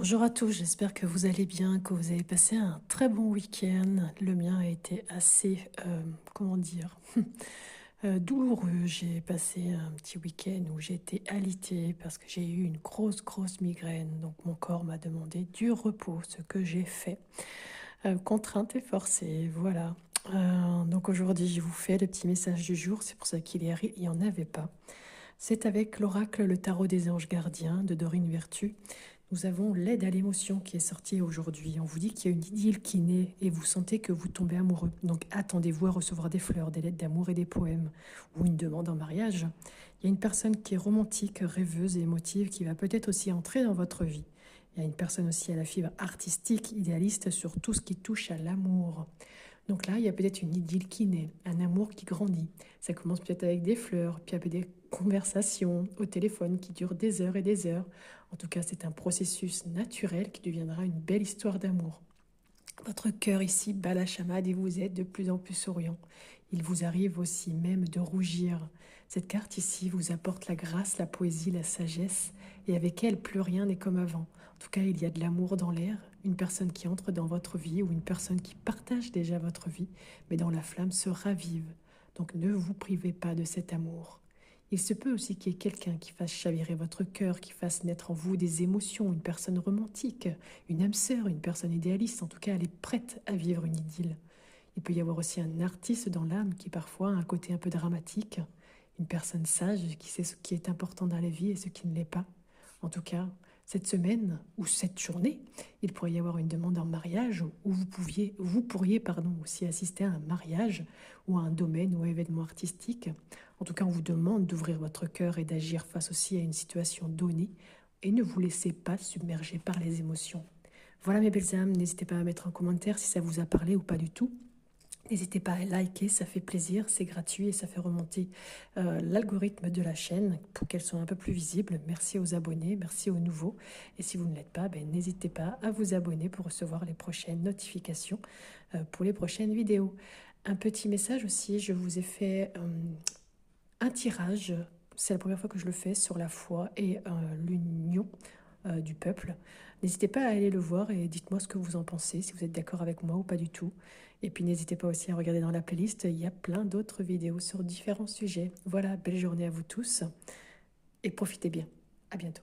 Bonjour à tous, j'espère que vous allez bien, que vous avez passé un très bon week-end. Le mien a été assez, comment dire, douloureux. J'ai passé un petit week-end où j'ai été alitée parce que j'ai eu une grosse migraine. Donc mon corps m'a demandé du repos, ce que j'ai fait. Contrainte et forcée, voilà. Donc aujourd'hui, je vous fais le petit message du jour. C'est pour ça il y en avait pas. C'est avec l'oracle Le Tarot des Anges Gardiens de Dorine Vertu. Nous avons l'aide à l'émotion qui est sortie aujourd'hui. On vous dit qu'il y a une idylle qui naît et vous sentez que vous tombez amoureux. Donc attendez-vous à recevoir des fleurs, des lettres d'amour et des poèmes ou une demande en mariage. Il y a une personne qui est romantique, rêveuse et émotive qui va peut-être aussi entrer dans votre vie. Il y a une personne aussi à la fibre artistique, idéaliste sur tout ce qui touche à l'amour. Donc là, il y a peut-être une idylle qui naît, un amour qui grandit. Ça commence peut-être avec des fleurs, puis après des conversations au téléphone qui durent des heures et des heures. En tout cas, c'est un processus naturel qui deviendra une belle histoire d'amour. Votre cœur ici bat la chamade et vous êtes de plus en plus souriant. Il vous arrive aussi même de rougir. Cette carte ici vous apporte la grâce, la poésie, la sagesse, et avec elle, plus rien n'est comme avant. En tout cas, il y a de l'amour dans l'air, une personne qui entre dans votre vie ou une personne qui partage déjà votre vie, mais dont la flamme se ravive. Donc ne vous privez pas de cet amour. Il se peut aussi qu'il y ait quelqu'un qui fasse chavirer votre cœur, qui fasse naître en vous des émotions, une personne romantique, une âme sœur, une personne idéaliste. En tout cas, elle est prête à vivre une idylle. Il peut y avoir aussi un artiste dans l'âme qui parfois a un côté un peu dramatique, une personne sage qui sait ce qui est important dans la vie et ce qui ne l'est pas. En tout cas, cette semaine ou cette journée, il pourrait y avoir une demande en mariage où vous pourriez aussi assister à un mariage ou à un domaine ou à un événement artistique. En tout cas, on vous demande d'ouvrir votre cœur et d'agir face aussi à une situation donnée et ne vous laissez pas submerger par les émotions. Voilà mes belles âmes, n'hésitez pas à mettre un commentaire si ça vous a parlé ou pas du tout. N'hésitez pas à liker, ça fait plaisir, c'est gratuit et ça fait remonter l'algorithme de la chaîne pour qu'elle soit un peu plus visible. Merci aux abonnés, merci aux nouveaux. Et si vous ne l'êtes pas, n'hésitez pas à vous abonner pour recevoir les prochaines notifications pour les prochaines vidéos. Un petit message aussi, je vous ai fait un tirage, c'est la première fois que je le fais, sur la foi et l'union du peuple. N'hésitez pas à aller le voir et dites-moi ce que vous en pensez, si vous êtes d'accord avec moi ou pas du tout. Et puis n'hésitez pas aussi à regarder dans la playlist, il y a plein d'autres vidéos sur différents sujets. Voilà, belle journée à vous tous et profitez bien. À bientôt.